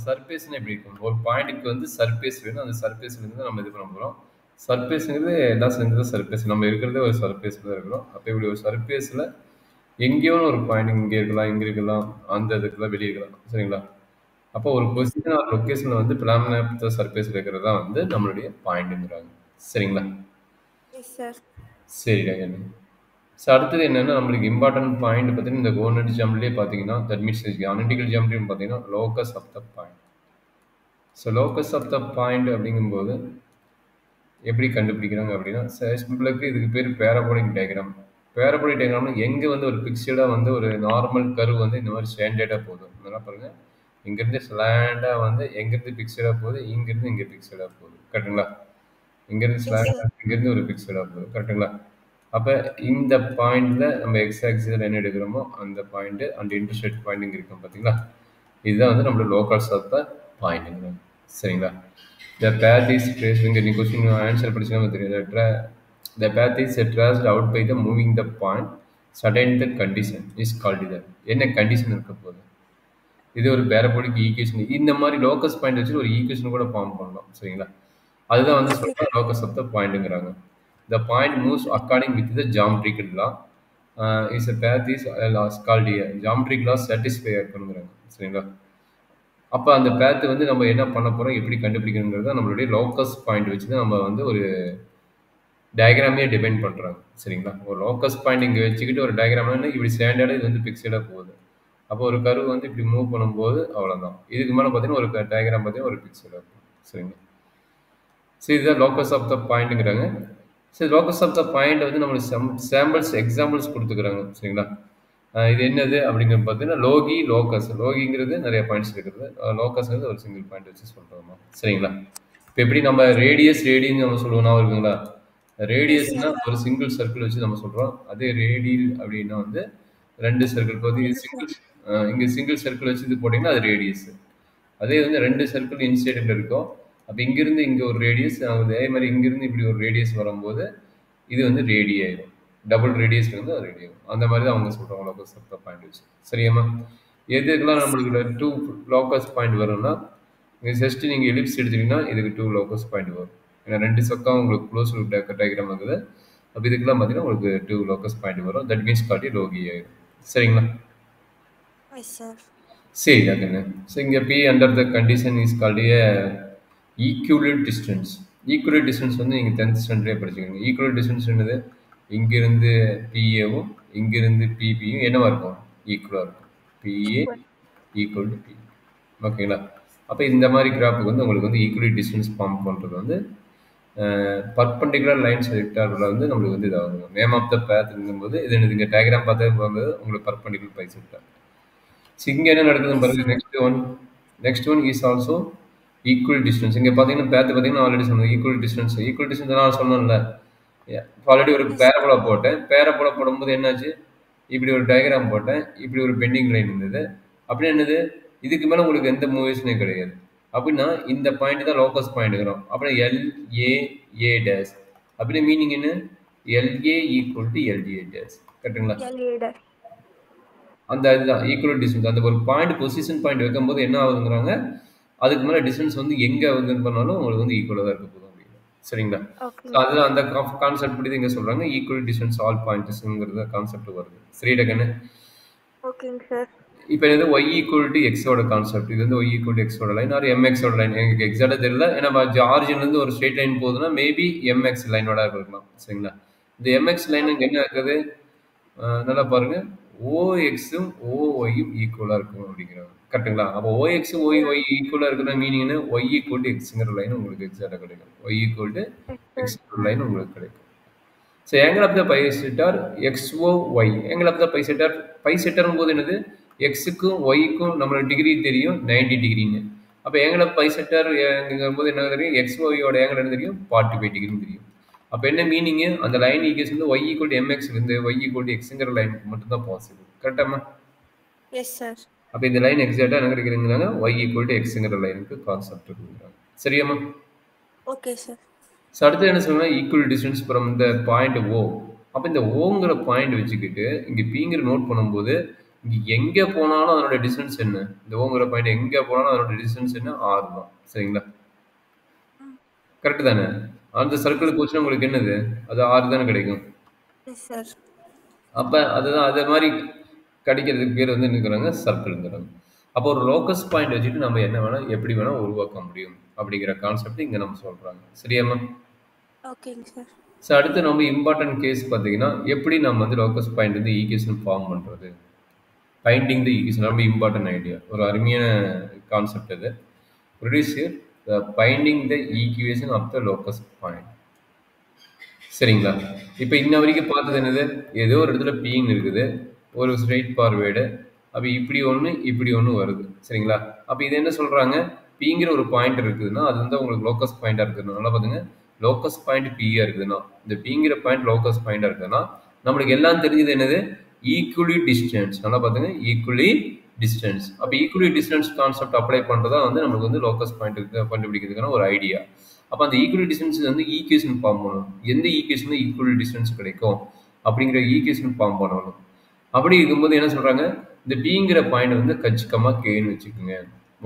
சர்ஃபேஸ்னா எப்படி இருக்கும்? ஒரு பாயிண்ட்க்கு வந்து சர்ஃபேஸ் வேணும். அந்த சர்ஃபேஸ்ல இருந்து நம்ம இது பண்ண போறோம். சர்ஃபேஸ்ங்கிறது எல்லாம் சேர்ந்தது சர்ஃபேஸ். நம்ம இருக்கிறதே ஒரு சர்ஃபேஸ்ல தான் இருக்கிறோம். அப்ப இப்படி ஒரு சர்ஃபேஸ்ல எங்கேயோ ஒரு பாயிண்ட் இங்க இருக்கலாம், இங்க இருக்கலாம், அந்த இடத்துல வெளிய இருக்கலாம். சரிங்களா? அப்போ ஒரு பொசிஷன் ஆர் லொகேஷன்ல வந்து பிளாமினா ஆஃப் த சர்ஃபேஸ்ல இருக்கிறது தான் வந்து நம்மளுடைய பாயிண்ட்ங்கிறாங்க. சரிங்களா? Yes sir. சரிடா கண்ணு. ஸோ அடுத்தது என்னன்னா நம்மளுக்கு இம்பார்ட்டன்ட் பாயிண்ட் பார்த்தீங்கன்னா இந்த கோஆர்டினேட் ஜியோமெட்ரியே பார்த்தீங்கன்னா தட் மீன்ஸ் அனலிட்டிக்கல் ஜியோமெட்ரி பார்த்தீங்கன்னா locus of the point. So locus of the point அப்படிங்கும்போது எப்படி கண்டுபிடிக்கிறாங்க அப்படின்னா சிம்பிளுக்கு இதுக்கு பேர் பேரபோலிக் டயக்ராம். பேரபோலிக் டயக்ராம்னா எங்கே வந்து ஒரு பிக்சடாக வந்து ஒரு நார்மல் கர்வ் வந்து இந்த மாதிரி ஸ்டாண்டர்டாக போதும். நல்லா பாருங்க, இங்கேருந்து ஸ்லாண்டாக வந்து எங்கேருந்து பிக்சடாக போகுது, இங்கேருந்து இங்கே பிக்சடாக போகுது. கரெக்டுங்களா? இங்கேருந்து எஸ் சார். ஸ்லாண்டாக இங்கேருந்து ஒரு பிக்சடாக போகுது. கரெக்டுங்களா? அப்போ இந்த பாயிண்ட்ல நம்ம எக்ஸ் ஆக்சிஸில் என்ன எடுக்கிறோமோ அந்த பாயிண்ட் அந்த இன்டர்செக்ட் பாயிண்ட் இருக்கும் பார்த்தீங்களா? இதுதான் வந்து நம்மளோட லோக்கல்ஸ் ஆஃப் த பாயிண்ட்டுங்க. சரிங்களா? The path is traced. இங்கே நீ கொஸ்டின் ஆன்சர் படிச்சுன்னா தெரியும். The path is traced out by the moving the point. Certain the condition is called இது. என்ன கண்டிஷன் இருக்க போகுது? இது ஒரு பேரபோலிக் ஈக்குவேஷன். இந்த மாதிரி லோக்கஸ் பாயிண்ட் வச்சு ஒரு ஈக்குவேஷன் கூட ஃபார்ம் பண்ணலாம். சரிங்களா? அதுதான் வந்து ஓகே. சொல்ற லோக்கஸ் ஆஃப் த பாயிண்ட்ங்கிறாங்க. The point moves according with the geometrical law. Is a path is called a geometric law satisfy இருக்கணுங்கிறாங்க. சரிங்களா? அப்போ அந்த பேத்து வந்து நம்ம என்ன பண்ண போகிறோம், எப்படி கண்டுபிடிக்கணுங்கிறது நம்மளுடைய லோக்கஸ் பாயிண்ட் வச்சு தான் நம்ம வந்து ஒரு டயக்ராமே டிபைன் பண்ணுறாங்க. சரிங்களா? ஒரு லோக்கஸ் பாயிண்ட் இங்கே வச்சுக்கிட்டு ஒரு டயக்ராம்னா இப்படி ஸ்டாண்டர்டாக இது வந்து பிக்சடாக போகுது. அப்போ ஒரு கரு வந்து இப்படி மூவ் பண்ணும்போது அவ்வளோதான். இதுக்கு மேலே பார்த்தீங்கன்னா ஒரு டயக்ராம் பார்த்தீங்கன்னா ஒரு பிக்சடாக போகும். சரிங்களா? ஸோ இதுதான் லோக்கஸ் ஆஃப் த பாயிண்ட்டுங்கிறாங்க. சரி, லோக்கஸ் ஆஃப் த பாயிண்ட் வந்து நம்மளுக்கு சாம்பிள்ஸ் எக்ஸாம்பிள்ஸ் கொடுத்துக்கிறாங்க. சரிங்களா? இது என்னது அப்படிங்கிறது பார்த்தீங்கன்னா லோகி லோக்கஸ். லோகிங்கிறது நிறைய பாயிண்ட்ஸ் இருக்கிறது, லோக்கஸ்ங்கிறது ஒரு சிங்கிள் பாயிண்ட் வச்சு சொல்கிறோமா. சரிங்களா? இப்போ எப்படி நம்ம ரேடியஸ் ரேடின்னு நம்ம சொல்லுவோம்னா இருக்குங்களா? எஸ் ரேடியஸ்னா சார். ஒரு சிங்கிள் சர்க்கிள் வச்சு நம்ம சொல்கிறோம். அதே ரேடியல் அப்படின்னா வந்து ரெண்டு சர்க்கிள். இப்போ வந்து இது ரெண்டு சிங்கிள், சார். இங்கே சிங்கிள் சர்க்கிள் வச்சு இது போட்டிங்கன்னா அது ரேடியஸ். அதே வந்து ரெண்டு சர்க்கிள் இன்சைடில் இருக்கும். அப்போ இங்கிருந்து இங்கே ஒரு ரேடியஸ், அதே மாதிரி இங்கிருந்து இப்படி ஒரு ரேடியஸ் வரும்போது இது வந்து ரேடி ஆயிடும். டபுள் ரேடியஸ் வந்து அது ரேடி ஆகும். அந்த மாதிரி தான் அவங்க சொல்கிறாங்க லோக்கஸ் ஆஃப் த பாயிண்ட் வச்சு. சரியாம்மா? எதுக்கெல்லாம் எஸ் சார். நம்மளுக்கு 2 லோக்கஸ் பாயிண்ட் வரும்னா, இங்கே ஜஸ்ட் நீங்கள் எலிப்ஸ் எடுத்தீங்கன்னா இதுக்கு 2 லோக்கஸ் பாயிண்ட் வரும். ஏன்னா ரெண்டு பக்கம் உங்களுக்கு க்ளோஸ் டயக்ராம் இருக்குது. அப்போ இதுக்கெல்லாம் பார்த்தீங்கன்னா உங்களுக்கு 2 லோக்கஸ் பாயிண்ட் வரும். தட் மீன்ஸ் காட்டி லோகி ஆயிடும். சரிங்களா? S sir. சரி அதுங்க. ஸோ இங்கே be under the condition is called A equivalent distance. Equivalent distance வந்து நீங்கள் 10th ஸ்டாண்டர்டே படிச்சுக்கோங்க. ஈக்குவலன்ட் டிஸ்டன்ஸ் என்னது? இங்கிருந்து பிஏவும் இங்கிருந்து பிபியும் என்னவா இருக்கும்? ஈக்குவலாக இருக்கும். PA equal. Equal to B. ஓகேங்களா? அப்போ இந்த மாதிரி கிராஃபுக்கு வந்து உங்களுக்கு வந்து ஈக்குவலி டிஸ்டன்ஸ் ஃபார்ம் பண்ணுறது வந்து பர்பண்டிகுலர் லைன் செக்டாரில் வந்து நம்மளுக்கு வந்து இதாகும். நேம் ஆஃப் த பேத் இருக்கும்போது இது இங்கே டயக்ராம் பார்த்தே போகும்போது உங்களுக்கு பர்பண்டிகுலர் பை செக்டார். ஸோ இங்கே என்ன நடக்குதுன்னு எஸ் பாருங்க. Sir. Next one is also equal distance. இங்கே பார்த்தீங்கன்னா பேத்து பார்த்தீங்கன்னா ஆல்ரெடி சொன்னது ஈக்குவல் டிஸ்டன்ஸ். ஈக்குவல் டிஸ்டன்ஸ் நான் சொன்னேன்ல, ஆல்ரெடி ஒரு எஸ் சார். பேரபோலா போட்டேன். பேரபோலா போடும்போது என்னாச்சு, இப்படி ஒரு டயக்ராம் போட்டேன், இப்படி ஒரு பெண்டிங் லைன் இருந்தது. அப்படின்னு என்னது, இதுக்கு மேலே உங்களுக்கு எந்த மூவிஸுமே கிடையாது. அப்படின்னா இந்த பாயிண்ட் தான் லோக்கஸ் பாயிண்ட்டுக்கிறோம். அப்புறம் எல்ஏஏ டேஷ் அப்படின்னு மீனிங் என்ன? எல்ஏ ஈக்குவல் டு எல்ஏ டேஷ். கரெக்டுங்களா? எல்ஏடர். அந்த இதுதான் ஈக்குவல் டிஸ்டன்ஸ். அந்த ஒரு பாயிண்ட் பொசிஷன் பாயிண்ட் வைக்கும்போது என்ன ஆகுதுங்கிறாங்க, அதுக்கு மேலே டிஸ்டன்ஸ் வந்து எங்கே ஆகுதுன்னு பண்ணாலும் உங்களுக்கு வந்து ஈக்குவலாக தான் இருக்க போதும் அப்படின்னு. சரிங்களா? ஸோ ஓகேங்க அதில் சார். அந்த கான்செப்ட் படி இங்கே சொல்கிறாங்க ஈக்குவல் டிஸ்டன்ஸ் ஆல் பாயிண்ட்ஸுங்கிறது கான்செப்ட் வருது. சரிடகன்னு. ஓகேங்க சார். இப்போ இது ஒய் ஈக்குவல் டு எக்ஸோட கான்செப்ட். இது வந்து ஒய் ஈக்குவல் டு எக்ஸோட லைன் ஆர் எம்எக்ஸோட லைன். எனக்கு எக்ஸாக்டாக தெரியல. ஏன்னா ஆரிஜின்லேருந்து ஒரு ஸ்ட்ரெயிட் லைன் போகுதுன்னா மேபி எம்எக்ஸ் லைனோட இருக்கலாம். சரிங்களா? இந்த எம்எக்ஸ் லைன் இங்கே ஓகே. என்ன இருக்குது, நல்லா பாருங்க, ஓஎக்ஸும் ஓஒயும் ஈக்குவலாக இருக்கும் அப்படிங்கிறாங்க. கரெக்டுங்களா? அப்போ ஓஎக்ஸும் ஒய் ஈக்குவலாக இருக்கிற மீனிங் என்ன? ஒய் ஈக்குவல் டு எக்ஸுங்கிற லைன் உங்களுக்கு எக்ஸாக்டாக கிடைக்கும். Y equal to s sir. X line உங்களுக்கு கிடைக்கும். ஸோ angle of the bisetter XOY. angle of the bisetter போது என்னது, எக்ஸுக்கும் ஒய்க்கும் நம்மளோட டிகிரி தெரியும் 90 டிகிரின்னு. அப்போ angle of bisetter போது என்ன தெரியும், XOYயோட angle என்ன தெரியும், 45 டிகிரின்னு தெரியும். அப்போ என்ன மீனிங்கு, அந்த லைன் ஈக்குவேஷன் வந்து ஒய் ஈக்குவல் டு எம்எக்ஸ் இருந்து ஒய் ஈக்குவல் டு எக்ஸுங்கிற லைனுக்கு மட்டும்தான் பாசிபிள். கரெக்டாமா? Yes sir. அப்போ இந்த லைன் எக்ஸாக்டாக என்ன கிடைக்கிறதுனால ஒய் ஈக்குவல் டு எக்ஸுங்கிற லைனுக்கு கான்செப்ட் இருக்குங்கிறாங்க. சரியாம்மா? Okay sir. ஸோ அடுத்து என்ன சொல்லணும், ஈக்குவல் டிஸ்டன்ஸ் ஃப்ரம் இந்த பாயிண்ட் ஓ. அப்போ இந்த ஓங்கிற பாயிண்ட் வச்சுக்கிட்டு இங்கே பிங்கிற நோட் பண்ணும்போது இங்க எங்க போனாலும் அதனோட டிஸ்டன்ஸ் என்ன? இந்த ஓங்கிற பாயிண்ட் எங்க போனாலும் அதனோட டிஸ்டன்ஸ் என்ன? 6 தான். சரிங்களா? ம். கரெக்ட் தானே? அந்த எஸ். சர்க்கிள் போச்சுன்னா உங்களுக்கு என்னது? அது 6 தானே கிடைக்கும். Yes sir. அப்ப அதுதான் அதே மாரி கிடைக்கிறதுக்கு பேர் வந்து என்னங்கிறாங்க? சர்க்கிள்ங்கிறாங்க. அப்போ ஒரு லோக்கஸ் பாயிண்ட் வச்சுட்டு நம்ம என்ன வேணா, எப்படி வேணா உருவாக்க முடியும். அப்படிங்கிற கான்செப்ட் இங்க நம்ம சொல்றாங்க. சரியாம்மா? ஓகேங்க சார். ஸோ அடுத்து நம்ம இம்பார்ட்டன்ட் கேஸ் பார்த்தீங்கன்னா, எப்படி நம்ம வந்து லோக்கஸ் பாயிண்ட் வந்து ஈக்குவேஷன் ஃபார்ம் பண்றது? ஃபைண்டிங் தி ஈக்குவேஷன் ரொம்ப இம்பார்ட்டன்ட் ஐடியா. ஒரு அருமையான கான்செப்ட் இது. Produce finding the equation of the locus point. சரிங்களா? இப்ப இன்ன வரைக்கும் பார்த்தது என்னது? ஏதோ ஒரு இடத்துல Pன்னு இருக்குது. ஒரு ஸ்ட்ரெய்ட் ஃபார்வேர்டு. அப்ப இப்படி ஒண்ணு வருது. சரிங்களா? அப்ப இது என்ன சொல்றாங்க? Pங்கிற ஒரு பாயிண்ட் இருக்குதுன்னா, அது வந்து உங்களுக்கு லோக்கஸ் பாயிண்டா இருக்குதுன்னா, நல்லா பாத்துங்க. லோக்கஸ் பாயிண்ட் Pயா இருக்குதுன்னா, இந்த Pங்கிற பாயிண்ட் லோக்கஸ் பாயிண்டா இருக்குதுன்னா, நம்மளுக்கு எல்லாம் தெரிஞ்சது என்னது? Equally distance. நல்லா பாத்துங்க. Equally distance. அப்ப ஈக்குவலி டிஸ்டன்ஸ் கான்செப்ட் அப்ளை பண்றதா வந்து நமக்கு வந்து லோக்கஸ் பாயிண்ட் கண்டுபிடிக்கிறதுக்கான ஒரு ஐடியா. அப்போ அந்த ஈக்குவல் டிஸ்டன்ஸ் வந்து ஈக்குவேஷன் ஃபார்ம் பண்ணணும். எந்த ஈக்குவேஷன்ல ஈக்குவல் டிஸ்டன்ஸ் கிடைக்கும் அப்படிங்கிற ஈக்குவேஷன் ஃபார்ம் பண்ணணும். அப்படி இருக்கும்போது என்ன சொல்றாங்க? இந்த Pங்கிற பாயிண்ட் வந்து கச்சிக்கமா Kன்னு வச்சுக்கோங்க.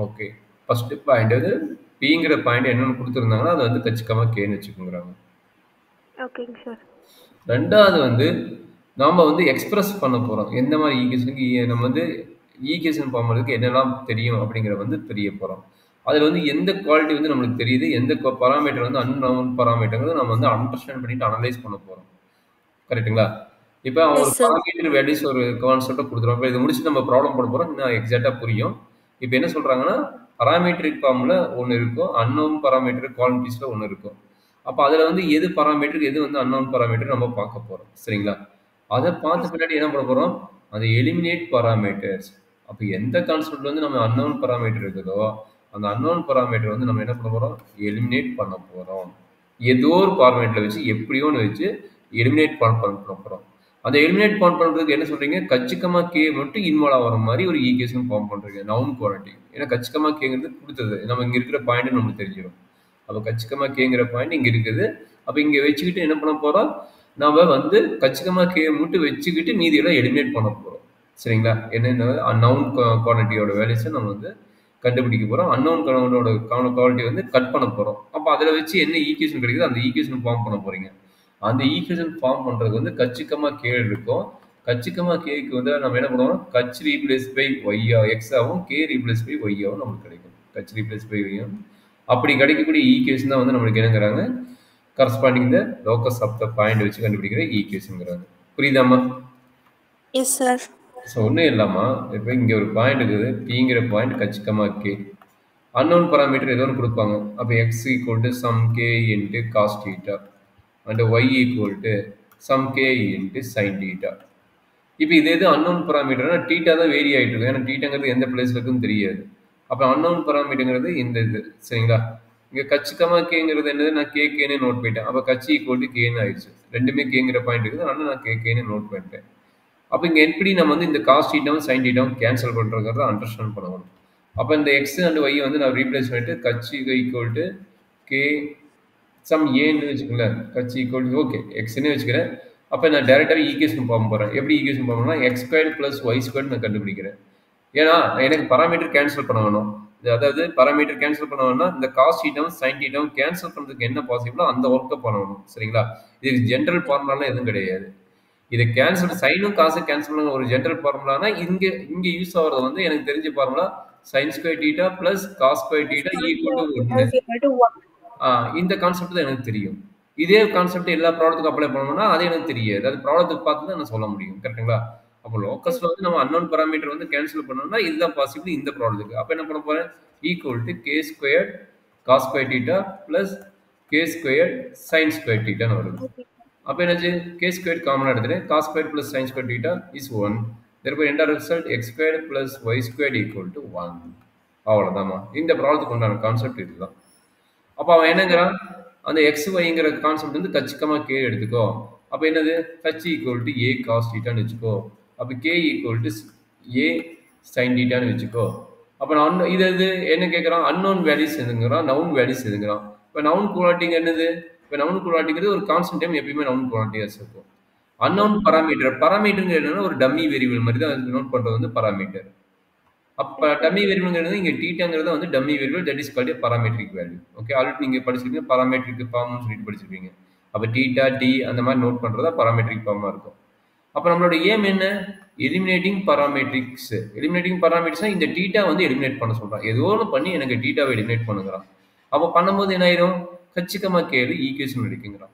ஓகே. ஃபர்ஸ்ட் பாயிண்ட் வந்து Pங்கிற பாயிண்ட் என்னன்னு கொடுத்துருந்தாங்கன்னா அதை வந்து கச்சிக்கமா Kன்னு வச்சுக்கோங்கிறாங்க. ஓகேங்க சார். ரெண்டாவது வந்து நாம வந்து எக்ஸ்பிரஸ் பண்ண போறோம். எந்த மாதிரி ஈக்குவேஷனுக்கு நம்ம வந்து ஈக்குவேஷன் ஃபார்ம் பண்ணுறதுக்கு என்னெல்லாம் தெரியும் அப்படிங்கிற வந்து தெரிய போறோம். அதில் வந்து எந்த குவாலிட்டி வந்து நம்மளுக்கு தெரியுது, எந்த பராமீட்டர் வந்து அன்னவுன் பராமீட்டர்ங்கிறது நம்ம வந்து அண்டர்ஸ்டாண்ட் பண்ணிட்டு அனலைஸ் பண்ண போறோம். கரெக்ட்டுங்களா? இப்போ அவன் ஒரு எஸ் சார். பராமீட்டர் வேல்யூஸ் ஒரு கான்செப்ட்டை கொடுத்துருவோம். இப்போ இதை முடிச்சு நம்ம ப்ராப்ளம் போட போறோம். இன்னும் எக்ஸாக்டாக புரியும். இப்போ என்ன சொல்றாங்கன்னா, பராமீட்டரிக் ஃபார்ம்ல ஒன்று இருக்கும், அன்னவுன் பராமீட்டர் குவாலிட்டிஸ்ல ஒன்று இருக்கும். அப்போ அதில் வந்து எது பராமீட்டர் எது வந்து அன்னவுன் பராமீட்டர் நம்ம பார்க்க போறோம். சரிங்களா? அதை பார்த்த எஸ். பின்னாடி என்ன பண்ண போறோம்? அதை எலிமினேட் பராமீட்டர்ஸ். அப்போ எந்த கான்செப்ட் வந்து நம்ம அன்னவுன் பராமீட்டர் இருக்குதோ அந்த அன்னவுன் பராமீட்டர் வந்து நம்ம என்ன பண்ண போறோம்? எலிமினேட் பண்ண போறோம். ஏதோ ஒரு ஃபார்மேட்ல வச்சு எப்படியோ ஒன்று வச்சு எலிமினேட் பண்ண போறோம். அந்த எலிமினேட் பண்றதுக்கு என்ன சொல்றீங்க? கச்சிக்கமா கே மட்டும் இன்வால்வ் ஆகிற மாதிரி ஒரு ஈக்குவேஷன் ஃபார்ம் பண்றீங்க. Noun quality. ஏன்னா கச்சிக்கமா கேங்கிறது கொடுத்தது. நம்ம இங்க இருக்கிற பாயிண்ட் நமக்கு தெரிஞ்சிடும். அப்போ கச்சிக்கமா கேங்கிற பாயிண்ட் இங்க இருக்குது. அப்போ இங்க வச்சுக்கிட்டு என்ன பண்ண போறோம்? நாம வந்து கச்சிக்கமா கே மட்டும் வச்சுக்கிட்டு மீதியெல்லாம் எலிமினேட் பண்ண போறோம். சரிங்களா? என்ன நவுன் குவாலிட்டியோட வேல்யூஸை நம்ம வந்து கண்டுபிடிக்க போறோம். அன்னவுன் கனவோட குவாலிட்டி வந்து கட் பண்ண போறோம். அப்போ அதில் வச்சு என்ன ஈக்குவேஷன் கிடைக்குதோ அந்த ஈக்குவேஷன் ஃபார்ம் பண்ண போறீங்க. அந்த ஈக்குவேஷன் ஃபார்ம் பண்றது வந்து கச்சிக்கமா கே இருக்கும். கச்சிக்கமா கேக்கு வந்து நம்ம என்ன பண்ணுவோம்? கச் ரீப்ளேஸ் பை ஒய்யா எக்ஸ் ஆகும், கே ரீப்ளேஸ் பை ஒய்யாவும் நமக்கு கிடைக்கும். கச் ரீப்ளேஸ் பை ஒய்யாவும் அப்படி கிடைக்கக்கூடிய ஈக்குவேஷன் தான் வந்து நம்மளுக்கு என்னங்கிறாங்க? Corresponding the locus of the point வச்சு கண்டுபிடிக்கிற ஈக்குவேஷன்ங்கிறாங்க. புரியுதாம்மா? Yes sir. ஸோ ஒன்றும் இல்லாமா இப்போ இங்கே ஒரு பாயிண்ட் இருக்குது. Pங்கிற பாயிண்ட் கச்சிக்கமா கே. அன்னோன் பராமீட்டர் ஏதோ ஒன்று கொடுப்பாங்க. அப்போ X equal to some K into cos theta and Y equal to some K into sine theta. இப்போ இது எது அன்னோன் பராமீட்டர்னா டீட்டா தான் வேரி ஆகிட்டு இருக்கும். ஏன்னா டீட்டாங்கிறது எந்த பிளேஸ்ல இருக்குன்னு தெரியாது. அப்போ அன்னோன் பராமீட்டருங்கிறது இந்த இது. சரிங்களா? இங்கே கச்சிக்கமா கேங்கிறது என்னது? நான் கே கேன்னு நோட் பண்ணிட்டேன். அப்போ கச்சி ஈக்குவல் டு கேன்னு ஆயிடுச்சு. ரெண்டுமே கேங்கிற பாயிண்ட் இருக்குது. அதனால நான் கே கேன்னு நோட் பண்ணிட்டேன். அப்போ இங்கே எப்படி நம்ம வந்து இந்த காஸ் டீட்டாவும் சைன் டீட்டாவும் கேன்சல் பண்ணுறங்கிறத அண்டர்ஸ்டாண்ட் பண்ணணும். அப்போ இந்த எக்ஸ் அண்ட் ஒய் வந்து நான் ரீப்ளேஸ் பண்ணிட்டு கச்சி ஈக்குவல் டு கே சம் ஏன்னு வச்சுக்கோங்களேன். கட்சி ஈக்குவல் டு ஓகே எக்ஸ்ன்னு வச்சுக்கிறேன். அப்போ நான் டேரெக்டாக ஈக்குவேஷன் ஃபார்ம் போகிறேன். எப்படி ஈக்குவேஷன் ஃபார்ம் பண்ணால் x square plus y square நான் கண்டுபிடிக்கிறேன். ஏன்னா எனக்கு பராமீட்டர் கேன்சல் பண்ண வேணும். அதாவது பராமீட்டர் கேன்சல் பண்ண வேணும்னா இந்த காஸ் டீட்டாவும் சைன் டீட்டாவும் கேன்சல் பண்ணுறதுக்கு என்ன பாசிபிளோ அந்த ஒர்க்கை பண்ணணும். சரிங்களா? இதுக்கு ஜென்ரல் ஃபார்முலாலாம் எதுவும் கிடையாது. இதை கேன்சல் சைனும் காசு கேன்சல் பண்ண ஒரு ஜென்ரல் ஃபார்முலானா இங்கே யூஸ் ஆகிறது வந்து எனக்கு தெரிஞ்ச formula sine square theta plus cos square theta equal to 1. இந்த கான்செப்ட் தான் எனக்கு தெரியும். இதே கான்செப்ட் எல்லா ப்ராடக்ட்டுக்கும் அப்ளை பண்ணணும்னா அது எனக்கு தெரியாது. அது ப்ராடக்ட்டுக்கு பார்த்து தான் நான் சொல்ல முடியும். கரெக்ட்டுங்களா? அப்போ லோக்கஸ்ல வந்து நம்ம அன்னோன் பராமீட்டர் வந்து கேன்சல் பண்ணணும்னா இதுதான் பாசிபிள் இந்த ப்ராடக்ட்டுக்கு. அப்போ என்ன பண்ண போறேன்? Equal to K square cos square theta plus K square sine square டீட்டான்னு வருது. அப்போ என்னாச்சு? கே ஸ்கொயர் காமனாக எடுத்துட்டேன். Cos square plus sine square theta is 1. therefore end result x squared plus y squared equal to 1. அவ்வளோதாம்மா. இந்த ப்ராப்ளத்துக்கு உண்டான concept இதுதான். அப்போ அவன் என்னங்கிறான்? அந்த எக்ஸ் ஒய்ங்கிற கான்செப்ட் வந்து கச்சிக்கமா கே எடுத்துக்கோ. அப்போ என்னது? H equal to A cos டீட்டான்னு வச்சுக்கோ. அப்போ K equal to A sine டீட்டான்னு வச்சுக்கோ. அப்போ நான் இது என்ன கேட்குறான்? அன்னோன் வேல்யூஸ் எதுங்கிறான், நவுன் வேல்யூஸ் எதுங்கிறான். இப்போ நவுன் குவாலிட்டிங்க என்னது? இப்போ நவுன் குவாலிட்டிங்கிறது ஒரு கான்ஸ்டன்ட் டைம் எப்பயுமே நவுன் குவாலிட்டியாக இருக்கும். அன்னோன் பராமீட்டர் பராமீட்டருங்கிறது என்னன்னா ஒரு டம்மி வேரியபிள் மாதிரி தான் நோட் பண்றது வந்து பராமீட்டர். அப்ப டம்மி வேரியபிள்ங்கிறது இங்க தீட்டாங்கிறது வந்து dummy variable that is called a parametric value. Okay, already நீங்க படிச்சிருக்கீங்க பாராமெட்ரிக் ஃபார்ம்னு சொல்லிட்டு படிச்சிருப்பீங்க. அப்ப தீட்டா டி அந்த மாதிரி நோட் பண்றதா பாராமெட்ரிக் ஃபார்மா இருக்கும். அப்ப நம்மளோட ஏம் என்ன? எலிமினேட்டிங் பாராமெட்ரிக்ஸ். எலிமினேட்டிங் பாராமீட்டர்ஸ்னா இந்த தீட்டா வந்து எலிமினேட் பண்ண சொல்றான். ஏதோ ஒன்று பண்ணி எனக்கு தீட்டாவை எலிமினேட் பண்ணுங்கிறான். அப்போ பண்ணும்போது என்ன ஆயிரும்? கச்சிக்கமா கேளு ஈக்குவேஷன் எடுக்குங்கிறான்.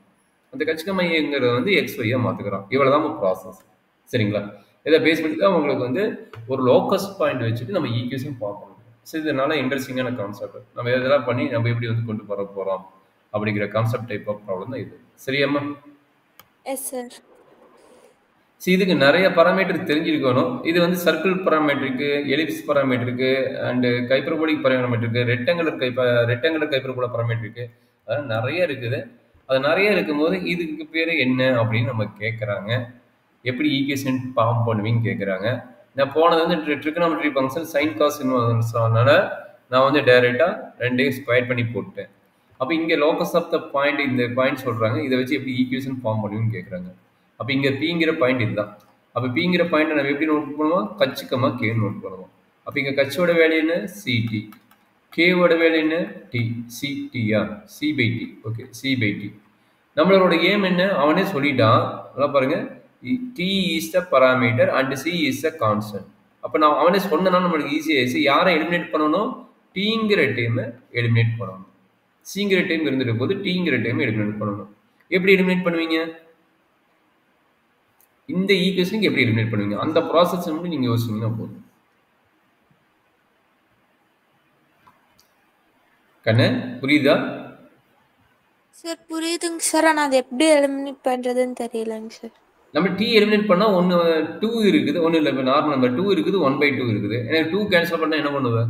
அந்த கச்சிக்கமைங்கிறத வந்து எக்ஸ் ஒய்யா மாத்துக்கிறான். இவ்வளவுதான் ப்ராசஸ். சரிங்களா? இதை பேஸ் பண்ணி தான் உங்களுக்கு வந்து ஒரு லோக்கஸ் பாயிண்ட் வச்சுட்டு நம்ம ஈக்குவேஷன் பார்க்கணும். சரி, இதனால இன்ட்ரெஸ்டிங்கான கான்செப்ட். நம்ம இதெல்லாம் பண்ணி நம்ம எப்படி வந்து கொண்டு வர போறோம் அப்படிங்கிற கான்செப்ட் டைப் ஆஃப் ப்ராப்ளம் தான் இது. சரியாம்மா? S sir. ஸோ இதுக்கு நிறைய பராமீட்டர் தெரிஞ்சிருக்கணும். இது வந்து சர்க்கிள் பராமீட்டருக்கு, எலிப்ஸ் பராமீட்டருக்கு, அண்டு கைப்பரபோலிக் பராமீட்டருக்கு, ரெக்டாங்குலர் கைப்பரபோல பராமீட்டருக்கு, அதெல்லாம் நிறைய இருக்குது. அது நிறைய இருக்கும்போது இதுக்கு பேர் என்ன அப்படின்னு நம்ம கேட்குறாங்க. எப்படி ஈக்குவேஷன் ஃபார்ம் பண்ணுவீங்கன்னு கேட்குறாங்க. நான் போனது வந்து ட்ரிகனாமெட்ரி ஃபங்க்ஷன் சைன் காஸ் அதனால நான் வந்து டைரெக்டாக ரெண்டையும் ஸ்கொயர் பண்ணி போட்டேன். அப்போ இங்கே லோக்கஸ் ஆஃப் த பாயிண்ட் இந்த பாயிண்ட் சொல்கிறாங்க. இதை வச்சு எப்படி ஈக்குவேஷன் ஃபார்ம் பண்ணுவீங்கன்னு கேட்குறாங்க. அப்போ இங்கே பிங்கிற பாயிண்ட் இதுதான். அப்போ பிங்கிற பாயிண்ட் நம்ம எப்படி நோட் பண்ணுவோம்? கச்சிக்கமாக கேன்னு நோட் பண்ணுவோம். அப்போ இங்கே கச்சோட வேல்யூ என்ன? சிடி. கேவோட வேல்யூ என்ன? டி. சிடியா? C by D. Okay, C by D. நம்மளோட ஏம் என்ன? அவனே சொல்லிட்டான். நல்லா பாருங்க, D is the parameter and C is the constant. அப்போ நான் அவனே சொன்னனால நம்மளுக்கு ஈஸியாகிடுச்சு. யாரை எலிமினேட் பண்ணணும்? டீங்கிற டைமை எலிமினேட் பண்ணணும். சிங்கிற டைம் இருந்துட்டு போது டீங்கிற டைம் எலிமினேட் பண்ணணும். எப்படி எலிமினேட் பண்ணுவீங்க? இந்த ஈக்குவேஷனுக்கு எப்படி எலிமினேட் பண்ணுவீங்க? அந்த ப்ராசஸ் மட்டும் நீங்க யோசிச்சீங்கன்னா போதும். கண்ணு புரியுதா? சார் புரியுதுங்க சார். ஆனால் அது எப்படி எலிமினேட் பண்ணுறதுன்னு தெரியலங்க சார். நம்ம டி எலிமினேட் பண்ணால் ஒன்று 2 இருக்குது, ஒன்றும் இல்லை. இப்போ நார்மல் நம்பர் 2 இருக்குது, 1/2 இருக்குது. எனக்கு 2 கேன்சல் பண்ணால் என்ன பண்ணுவேன்?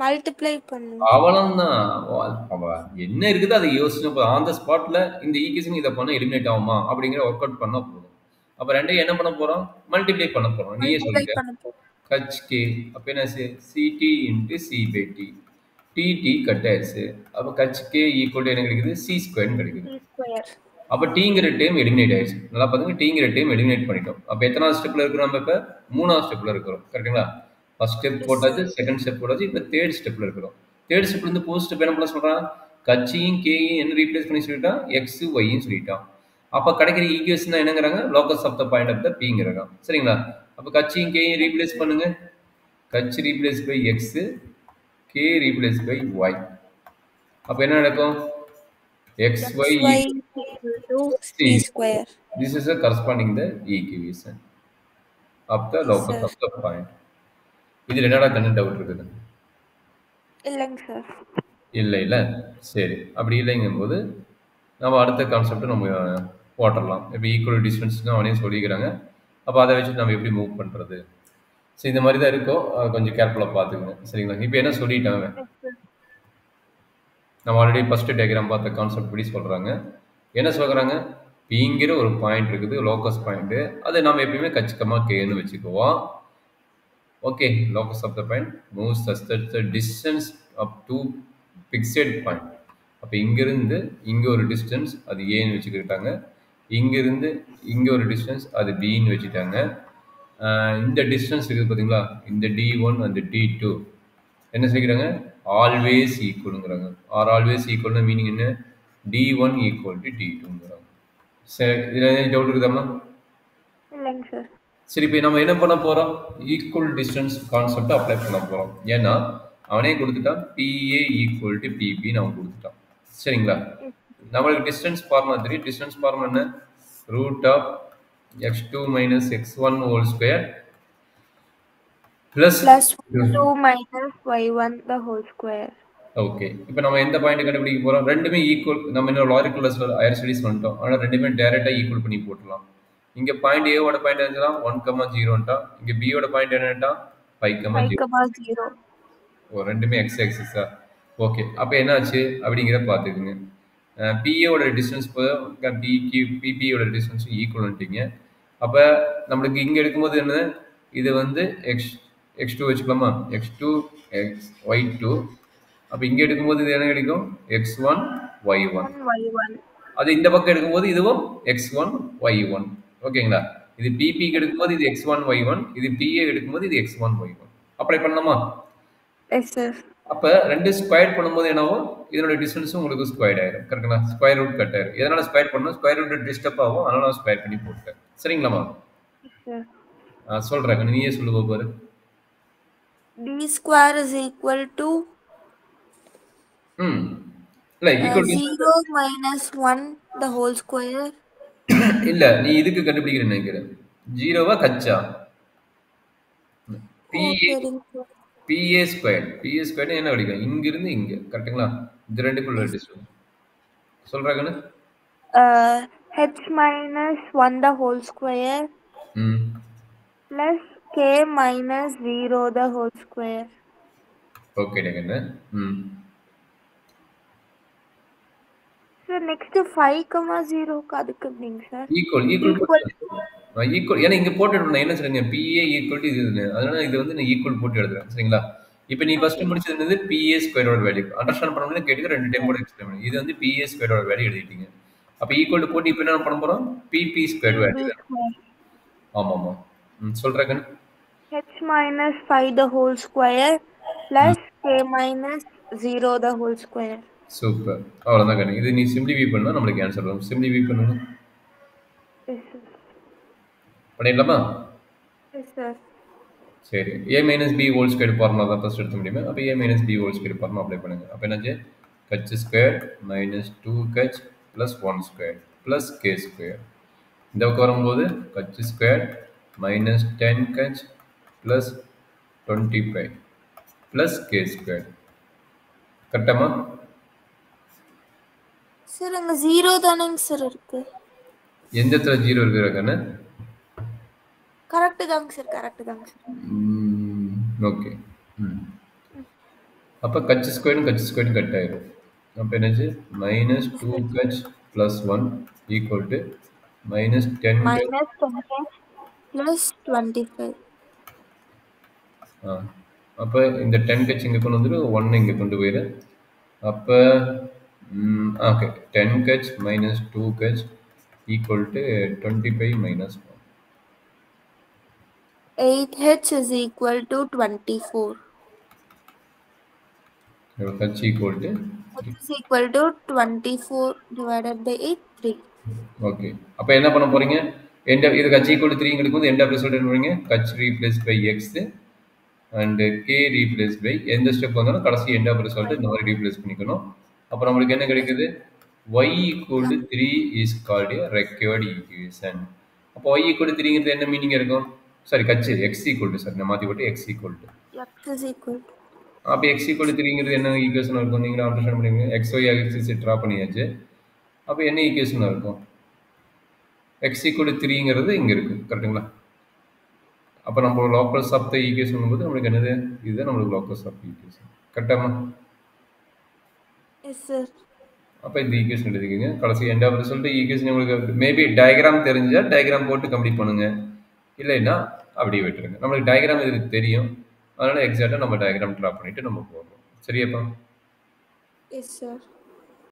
மல்டிப்ளை பண்ணுங்க. அவ்வளோதான். என்ன இருக்குது அதை யோசிச்சு ஆன் த ஸ்பாட்ல இந்த ஈக்குவேஷன் இதை பண்ண எலிமினேட் ஆகுமா அப்படிங்கிற ஒர்க் அவுட் பண்ணால் போதும். அப்போ ரெண்டையும் என்ன பண்ண போகிறோம்? மல்டிப்ளை பண்ண போகிறோம். நீயே சொல்லிட்டு கச் கே. அப்போ என்ன CD into C by D. DD cut ஆயிடுச்சு. அப்போ கச் கே ஈக்குவல் என்ன கிடைக்குது? சி ஸ்கொயர்னு கிடைக்குது. அப்போ டீங்கிற டைம் எலிமினேட் ஆயிடுச்சு. நல்லா பாருங்க, டீங்கிற டைம் எலிமினேட் பண்ணிட்டோம். அப்போ எத்தனாவது ஸ்டெப்ல இருக்கிறோம்? நம்ம இப்போ 3ஆவது ஸ்டெப்ல இருக்கிறோம். கரெக்டுங்களா? ஃபர்ஸ்ட் ஸ்டெப் போட்டாச்சு, செகண்ட் ஸ்டெப் போட்டாச்சு, இப்போ தேர்ட் ஸ்டெப்ல இருக்கிறோம். தேர்ட் ஸ்டெப்ல இருந்து போஸ்ட் ஸ்டெப் என்ன பண்ண சொல்றான்? கட்சியும் கேயும் என்ன ரீப்ளேஸ் பண்ணி சொல்லிட்டான்? எக்ஸ் ஒய்யும் சொல்லிட்டான். அப்போ கிடைக்கிற ஈக்குவேஷன் தான் என்னங்கிறாங்க? Locus of the point of the பிங்கிறாங்க. சரிங்களா? அப்போ கட்சியும் கேயும் ரீப்ளேஸ் பண்ணுங்க. கட்சி replace by X, K replace by Y. அப்போ என்ன நடக்கும்? xy equal to c square. This is a corresponding the equation of the locus of the point. இதில் என்னடா கண்ணு டவுட் இருக்குது? இல்லைங்க சார். இல்ல சரி, அப்படி இல்லைங்கும்போது நம்ம அடுத்த கான்செப்ட் நம்ம போட்டுடலாம். இப்போ ஈக்குவல் டிஸ்டன்ஸ் தான் அவனே சொல்லிக்கிறாங்க. அப்போ அதை வச்சு நம்ம எப்படி மூவ் பண்ணுறது? சரி, இந்த மாதிரி தான் இருக்கும். கொஞ்சம் கேர்ஃபுல்லாக பார்த்துக்கங்க. சரிங்களா? இப்போ என்ன சொல்லிட்டாங்க? நம்ம ஆல்ரெடி ஃபர்ஸ்ட் டயக்ராம் பார்த்த கான்செப்ட் படி சொல்கிறாங்க. என்ன சொல்கிறாங்க? பிங்கிற ஒரு பாயிண்ட் இருக்குது, லோக்கஸ் பாயிண்ட்டு. அது நம்ம எப்பயுமே கச்சிக்கமாக கேன்னு வச்சுக்குவோம். Okay, locus of the point moves such that the distance up to fixed point. அப்போ இங்கிருந்து இங்கே ஒரு டிஸ்டன்ஸ் அது ஏன்னு வச்சுக்கிட்டாங்க. இங்கிருந்து இங்கே ஒரு டிஸ்டன்ஸ் அது பின்னு வச்சுட்டாங்க. இந்த டிஸ்டன்ஸ் இருக்குது பார்த்தீங்களா? இந்த D1 அந்த D2 என்ன செய்கிறாங்க? ஆல்வேஸ் ஈக்குவலுங்கிறாங்க. ஆர் ஆல்வேஸ் ஈக்குவல்னா மீனிங் என்ன? D1 equal to D2ங்கிறாங்க. சரி, இதில் டவுட் இருக்குதாம்மா? இல்லைங்க சார். சரி, இப்போ நம்ம என்ன பண்ண போகிறோம்? ஈக்குவல் டிஸ்டன்ஸ் கான்செப்டை அப்ளை பண்ண போகிறோம். ஏன்னா அவனே கொடுத்துட்டான் பிஏ ஈக்குவல் டு பிபின்னு அவன் கொடுத்துட்டான். சரிங்களா? நம்மளுக்கு டிஸ்டன்ஸ் ஃபார்முலா தெரியும். டிஸ்டன்ஸ் ஃபார்முலா என்ன? Root of x2 minus x1 whole square plus 2 minus y1 the whole square. Okay, இப்போ நம்ம எந்த பாயிண்ட் கண்டுபிடிக்க போகிறோம்? ரெண்டுமே ஈக்குவல். நம்ம என்ன லாஜிக்கல் கிளாஸில் ஹையர் ஸ்டடீஸ் வந்துட்டோம். ஆனால் ரெண்டுமே டேரெக்டாக ஈக்குவல் பண்ணி போட்டுடலாம். இங்கே பாயிண்ட் ஏவோட பாயிண்ட் என்னன்னா 1,0ன்ட்டா, இங்கே பியோட பாயிண்ட் என்னட்டா 5,0. ஓ, ரெண்டுமே எக்ஸ் ஆக்சிஸா? ஓகே, அப்போ என்னாச்சு அப்படிங்கிற பார்த்துக்குங்க. பிஏவோட டிஸ்டன்ஸ் பிபியோட டிஸ்டன்ஸ் ஈக்குவல்ட்டிங்க. அப்போ நம்மளுக்கு இங்கே எடுக்கும்போது என்ன? இது வந்து x2 வச்சுக்கலாமா? x2 y2. அப்போ இங்கே எடுக்கும்போது இது என்ன கிடைக்கும்? x1 y1. அது இந்த பக்கம் எடுக்கும்போது இதுவும் x1 y1. ஓகேங்களா? இது பிபிக்கு எடுக்கும்போது இது x1 y1, இது பிஏ எடுக்கும்போது இது x1 y1. அப்ளை பண்ணலாமா? Yes sir. அப்ப 2 ஸ்கொயர் பண்ணும்போது என்னவும் இதனோட டிஸ்டன்ஸும் உங்களுக்கு ஸ்கொயர் ஆயிரும். கரெக்ட்டுங்களா? ஸ்கொயர் ரூட் கட் ஆயிரும். எதனால ஸ்கொயர் பண்ணணும்? ஸ்கொயர் ரூட் டிஸ்டர்ப் ஆகும். அதனால நான் ஸ்கொயர் பண்ணி போட்டேன். சரிங்களாம்மா? சார். சொல்றேன். நீயே சொல்லு பாரு. d square is equal to ம். இல்ல equal 0 minus 1 the whole square. இல்ல நீ இதுக்கு கண்டுபிடிக்கிறேன்னு நினைக்கிறேன். 0வா கச்சா? ஓ பிஏ சரிங்க sir. PA square. PA square என்ன கிடைக்கும்? இங்க இருந்து இங்க. கரெக்ட்டுங்களா? இது ரெண்டுக்குள்ள டிஸ்டன்ஸ். சொல்றாங்கன்னு? h minus 1 the whole square ம். plus k minus 0 the whole square. Okay டேங்கண்ணே. ம். சார் நெக்ஸ்ட் 5,0 அதுக்கு எப்படிங்க sir? Equal equal equal equal ஏன்னா இங்க போட்டு நான் என்ன சொல்றீங்க பிஏ ஈக்குவல் டு இது அதனால இது வந்து நான் ஈக்குவல் போட்டு எழுதுறேன் சரிங்களா இப்போ நீ ஃபர்ஸ்ட் முடிச்சது என்னது பிஏ ஸ்கொயரோட வேல்யூ அண்டர்ஸ்டாண்ட் பண்ணணும்னு கேட்டுக்க ரெண்டு டைம் கூட எக்ஸ்பிளைன் பண்ணி இது வந்து பிஏ ஸ்கொயரோட வேல்யூ எழுதிட்டீங்க அப்போ ஈக்குவல் போட்டு இப்போ என்ன பண்ண போறோம் பிபி ஸ்கொயர் வேல்யூ ஆமா ஆமா சொல்றேன் h minus 5 the whole square plus k minus 0 the whole square. Super அவ்வளோதான் கண்ணு இது நீ சிம்பிளிஃபை பண்ணா நம்மளுக்கு ஆன்சர் வரும் சிம்பிளிஃபை பண்ணுங்க பண்ணிடலாமா எஸ் சார். சரி A minus B whole square formula தான் ஃபர்ஸ்ட் எடுத்து முடியுமே அப்போ A minus B whole square formula apply பண்ணுங்க அப்போ என்னாச்சு கச் ஸ்கொயர் மைனஸ் 2 கச் plus 1 square plus K square இந்த பக்கம் வரும்போது கச் ஸ்கொயர் மைனஸ் 10 கச் ப்ளஸ் 25 ப்ளஸ் கே ஸ்கொயர் கரெக்டாமா சார் அங்க 0 தானேங்க சார் இருக்கு? எந்த இடத்துல ஜீரோ இருக்கிறாங்கன்னு கரெக்ட் தாங்க சார் கரெக்ட் தாங்க சார். ஓகே அப்போ கச் ஸ்கொயரும் கட் ஆயிடும் அப்போ என்னாச்சு மைனஸ் 2 கச் plus 1 equal to minus 10 minus 10 plus 25. அப்போ இந்த 10 கச் இங்கே கொண்டு வந்துட்டு 1 இங்கே கொண்டு போயிடு அப்போ ஓகே 10 கச் மைனஸ் 2 கச் equal to 25 minus 1 8h is equal to 24. h equal to H is equal to 24 divided by 8, 3. Okay அப்போ என்ன பண்ண போறீங்க எண்ட் இது h equal to 3 எடுக்கும்போது எண்ட் ஆஃப் ரிசல்ட் என்ன பண்ணுவீங்க h replace by x and k replace by எந்த step வந்தாலும் கடைசி எண்ட் ஆஃப் ரிசல்ட் இந்த மாதிரி ரீப்ளேஸ் பண்ணிக்கணும் அப்போ நம்மளுக்கு என்ன கிடைக்குது y equal to 3 is called a required equation அப்போ y equal to 3ங்கிறது என்ன மீனிங் இருக்கும் சாரி கட்சி x equal to சார் நான் மாற்றி போட்டு x equal to x is equal to அப்போ x equal to 3ங்கிறது என்ன ஈக்குவேஷன் இருக்கும் நீங்களும் அண்டர்ஸ்டாண்ட் பண்ணுவீங்க x y axis ட்ரா பண்ணியாச்சு அப்போ என்ன ஈக்குவேஷன் இருக்கும் x equal to 3ங்கிறது இங்கே இருக்குது கரெக்டுங்களா அப்போ நம்ம லோக்கல்ஸ் ஆஃப் த ஈக்குவேஷன் போது நம்மளுக்கு என்னது இதுதான் நம்மளுக்கு லோக்கல்ஸ் ஆஃப் ஈக்குவேஷன் கரெக்டாமா எஸ் சார். அப்போ இந்த ஈக்குவேஷன் எழுதிக்கோங்க கடைசி எண்ட் ஆஃப் ரிசல்ட் ஈக்குவேஷன் உங்களுக்கு மேபி டயக்ராம் தெரிஞ்சால் டயக்ராம் போட்டு கம்ப்ளீட் பண்ணுங்க இல்லைன்னா அப்படியே விட்டுருங்க நம்மளுக்கு டயக்ராம் இதுக்கு தெரியும் அதனால எக்ஸாக்டாக நம்ம டயக்ராம் ட்ரா பண்ணிட்டு நம்ம போடுறோம் சரியாப்பா எஸ் சார்.